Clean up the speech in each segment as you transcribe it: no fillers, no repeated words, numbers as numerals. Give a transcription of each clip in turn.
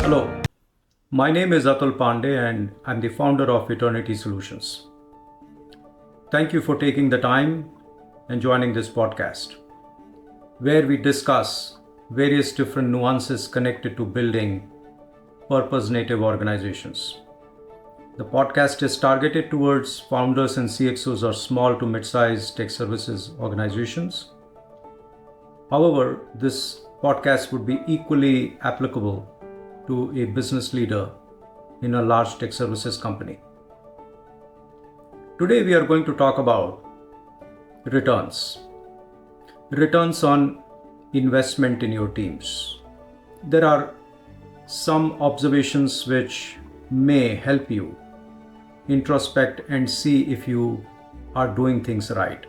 Hello, my name is Atul Pandey and I'm the founder of Eternity Solutions. Thank you for taking the time and joining this podcast, where we discuss various different nuances connected to building purpose native organizations. The podcast is targeted towards founders and CXOs of small to mid-sized tech services organizations. However, this podcast would be equally applicable to a business leader in a large tech services company. Today we are going to talk about returns. Returns on investment in your teams. There are some observations which may help you introspect and see if you are doing things right.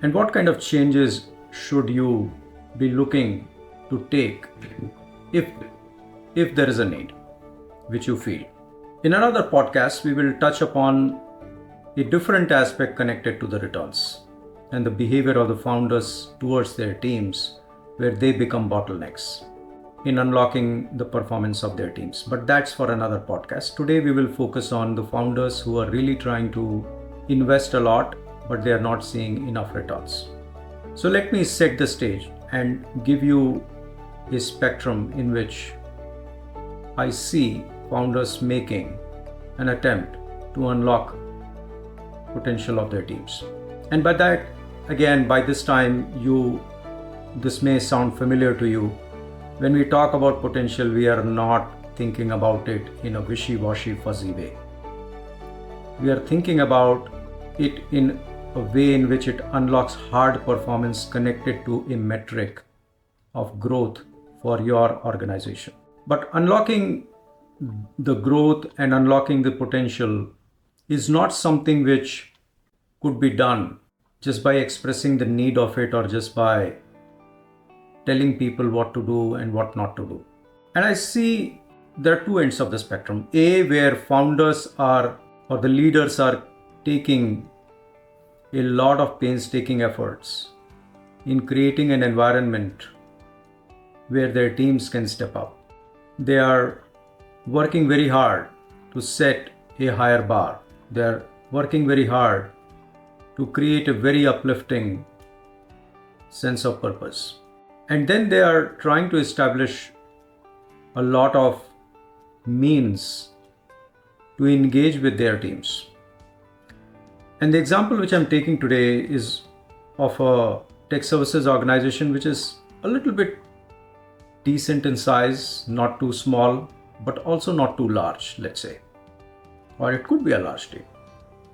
And what kind of changes should you be looking to take if there is a need, which you feel. In another podcast, we will touch upon a different aspect connected to the returns and the behavior of the founders towards their teams, where they become bottlenecks in unlocking the performance of their teams. But that's for another podcast. Today, we will focus on the founders who are really trying to invest a lot, but they are not seeing enough returns. So let me set the stage and give you a spectrum in which I see founders making an attempt to unlock potential of their teams. And by that, again, by this time, this may sound familiar to you. When we talk about potential, we are not thinking about it in a wishy-washy, fuzzy way. We are thinking about it in a way in which it unlocks hard performance connected to a metric of growth for your organization. But unlocking the growth and unlocking the potential is not something which could be done just by expressing the need of it or just by telling people what to do and what not to do. And I see there are two ends of the spectrum. A, where founders or the leaders are taking a lot of painstaking efforts in creating an environment where their teams can step up. They are working very hard to set a higher bar. They are working very hard to create a very uplifting sense of purpose. And then they are trying to establish a lot of means to engage with their teams. And the example which I'm taking today is of a tech services organization which is a little bit decent in size, not too small, but also not too large, let's say. Or it could be a large team.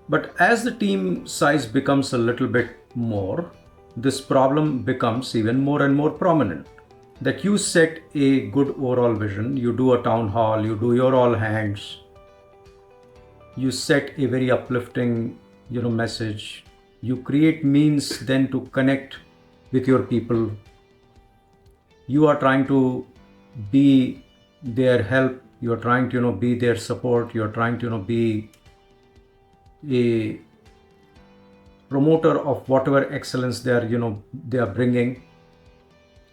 But as the team size becomes a little bit more, this problem becomes even more and more prominent. That you set a good overall vision, you do a town hall, you do your all hands, you set a very uplifting, message, you create means then to connect with your people. You are trying to be their help, you are trying to be their support, you are trying to be a promoter of whatever excellence they are bringing.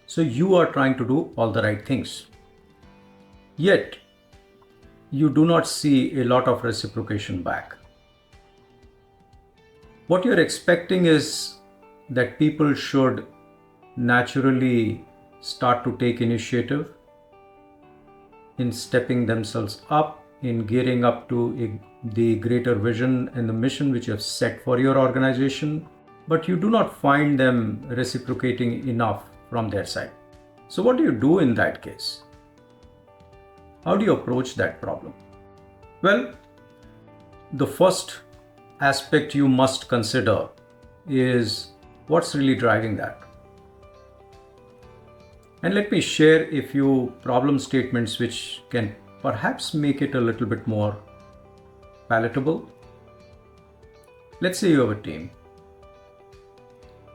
So you are trying to do all the right things. Yet you do not see a lot of reciprocation back. What you're expecting is that people should naturally start to take initiative in stepping themselves up, in gearing up to the greater vision and the mission which you have set for your organization, but you do not find them reciprocating enough from their side. So what do you do in that case? How do you approach that problem? Well, the first aspect you must consider is what's really driving that. And let me share a few problem statements which can perhaps make it a little bit more palatable. Let's say you have a team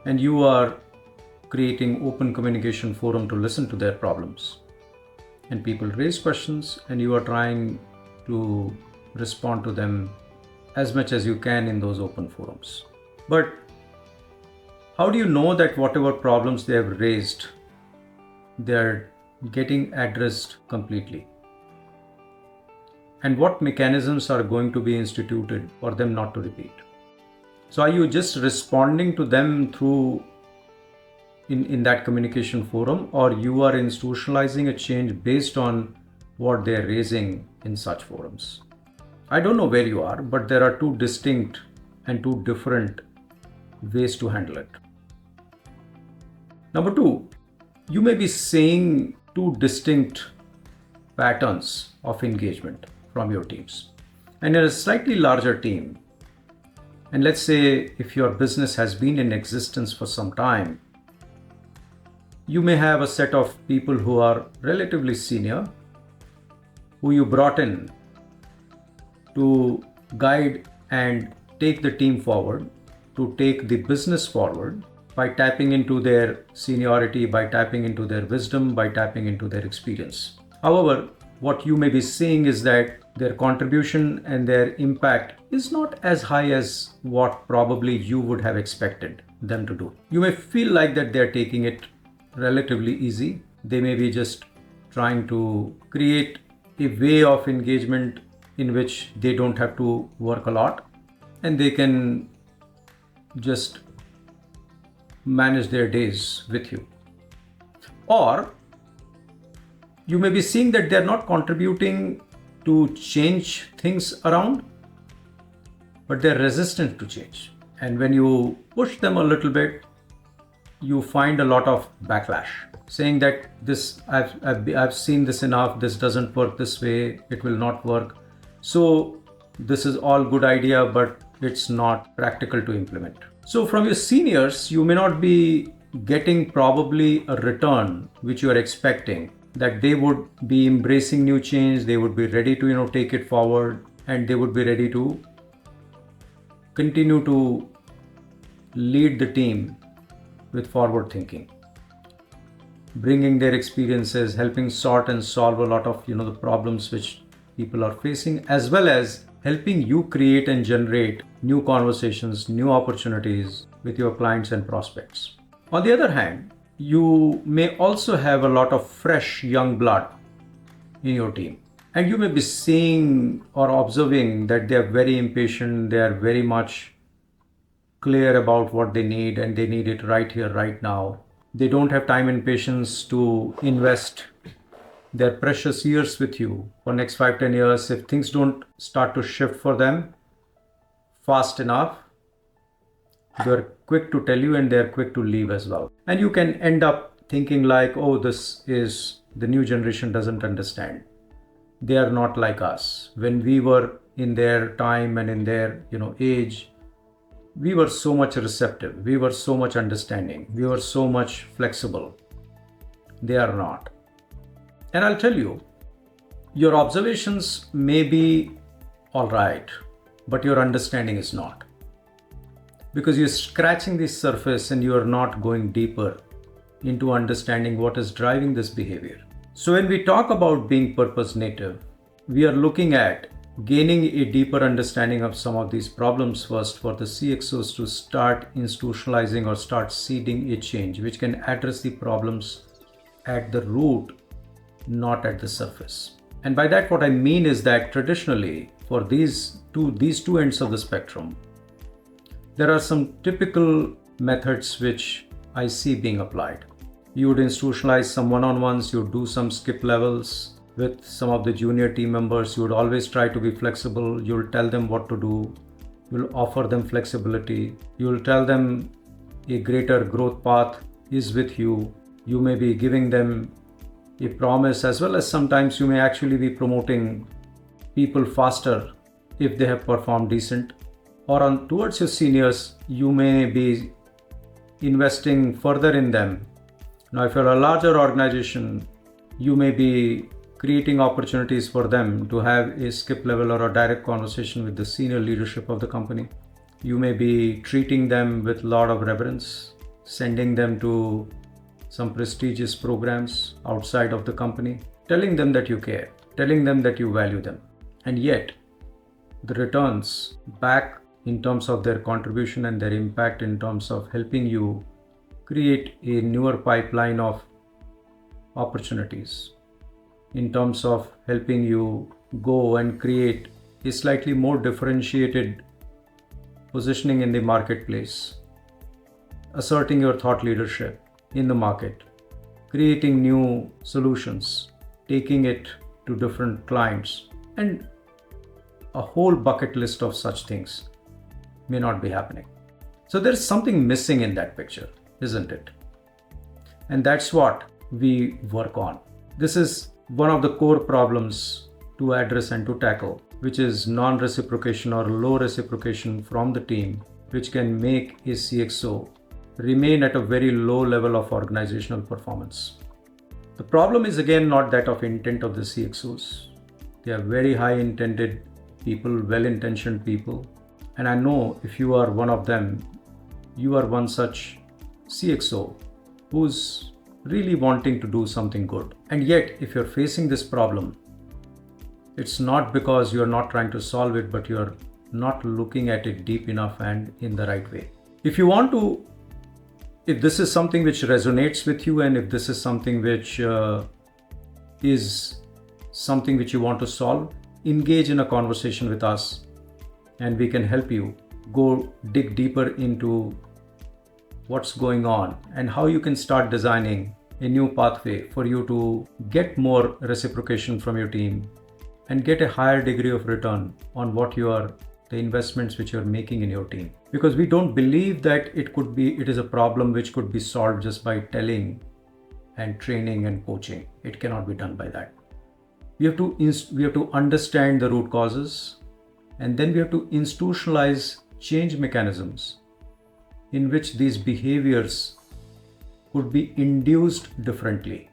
and you are creating open communication forum to listen to their problems. And people raise questions and you are trying to respond to them as much as you can in those open forums. But how do you know that whatever problems they have raised, they're getting addressed completely? and what mechanisms are going to be instituted for them not to repeat. So are you just responding to them through in that communication forum, or you are institutionalizing a change based on what they're raising in such forums? I don't know where you are, but there are two distinct and two different ways to handle it. Number two, you may be seeing two distinct patterns of engagement from your teams. And in a slightly larger team, and let's say if your business has been in existence for some time, you may have a set of people who are relatively senior, who you brought in to guide and take the team forward, to take the business forward by tapping into their seniority, by tapping into their wisdom, by tapping into their experience. However, what you may be seeing is that their contribution and their impact is not as high as what probably you would have expected them to do. You may feel like that they're taking it relatively easy. They may be just trying to create a way of engagement in which they don't have to work a lot and they can just manage their days with you. Or you may be seeing that they're not contributing to change things around, but they're resistant to change. And when you push them a little bit, you find a lot of backlash, saying that this I've seen this enough, this doesn't work this way, it will not work. So this is all good idea, but it's not practical to implement. So from your seniors, you may not be getting probably a return which you are expecting, that they would be embracing new change, they would be ready to take it forward, and they would be ready to continue to lead the team with forward thinking, bringing their experiences, helping sort and solve a lot of the problems which people are facing, as well as helping you create and generate new conversations, new opportunities with your clients and prospects. On the other hand, you may also have a lot of fresh young blood in your team, and you may be seeing or observing that they are very impatient, they are very much clear about what they need, and they need it right here, right now. They don't have time and patience to invest their precious years with you for next 5-10 years. If things don't start to shift for them fast enough, they're quick to tell you and they're quick to leave as well. And you can end up thinking like, oh, this is the new generation doesn't understand. They are not like us. When we were in their time and in their age, we were so much receptive, we were so much understanding, we were so much flexible. They are not. And I'll tell you, your observations may be all right, but your understanding is not. Because you're scratching the surface and you are not going deeper into understanding what is driving this behavior. So when we talk about being purpose native, we are looking at gaining a deeper understanding of some of these problems first for the CXOs to start institutionalizing or start seeding a change which can address the problems at the root, not at the surface. And by that what I mean is that traditionally for these two ends of the spectrum, there are some typical methods which I see being applied. You would institutionalize some one-on-ones, you would do some skip levels with some of the junior team members, you would always try to be flexible, you'll tell them what to do, you'll offer them flexibility, you'll tell them a greater growth path is with you, you may be giving them a promise, as well as sometimes you may actually be promoting people faster if they have performed decent. Or towards your seniors, you may be investing further in them. Now, if you're a larger organization, you may be creating opportunities for them to have a skip level or a direct conversation with the senior leadership of the company. You may be treating them with a lot of reverence, sending them to some prestigious programs outside of the company, telling them that you care, telling them that you value them. And yet, the returns back in terms of their contribution and their impact in terms of helping you create a newer pipeline of opportunities, in terms of helping you go and create a slightly more differentiated positioning in the marketplace, asserting your thought leadership in the market, creating new solutions, taking it to different clients, and a whole bucket list of such things may not be happening. So there's something missing in that picture, isn't it? And that's what we work on. This is one of the core problems to address and to tackle, which is non-reciprocation or low reciprocation from the team, which can make a CXO remain at a very low level of organizational performance. The problem is again not that of intent of the CXOs. They are very high intended people, well-intentioned people. And I know if you are one of them, you are one such CXO who's really wanting to do something good. And yet, if you're facing this problem, it's not because you're not trying to solve it, but you're not looking at it deep enough and in the right way. If this is something which resonates with you, and if this is something which is something which you want to solve, engage in a conversation with us and we can help you go dig deeper into what's going on and how you can start designing a new pathway for you to get more reciprocation from your team and get a higher degree of return on the investments which you're making in your team. Because we don't believe that it is a problem which could be solved just by telling and training and coaching. It cannot be done by that. We have to understand the root causes, and then we have to institutionalize change mechanisms in which these behaviors could be induced differently,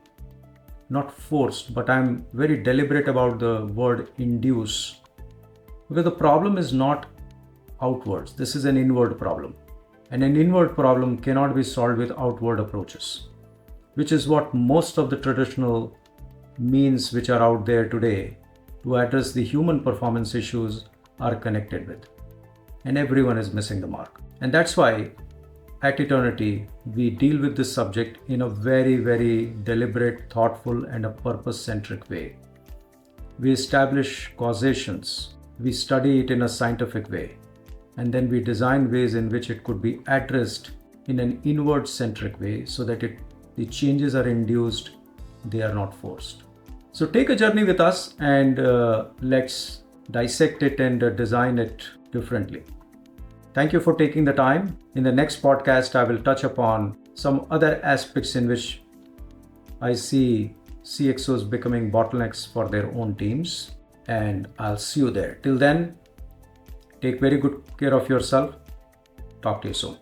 not forced. But I'm very deliberate about the word induce, because the problem is not outwards. This is an inward problem, and an inward problem cannot be solved with outward approaches, which is what most of the traditional means which are out there today to address the human performance issues are connected with. And everyone is missing the mark. And that's why at Eternity, we deal with this subject in a very, very deliberate, thoughtful, and a purpose-centric way. We establish causations, we study it in a scientific way, and then we design ways in which it could be addressed in an inward-centric way so that the changes are induced, they are not forced. So take a journey with us and let's dissect it and design it differently. Thank you for taking the time. In the next podcast, I will touch upon some other aspects in which I see CXOs becoming bottlenecks for their own teams, and I'll see you there. Till then, take very good care of yourself. Talk to you soon.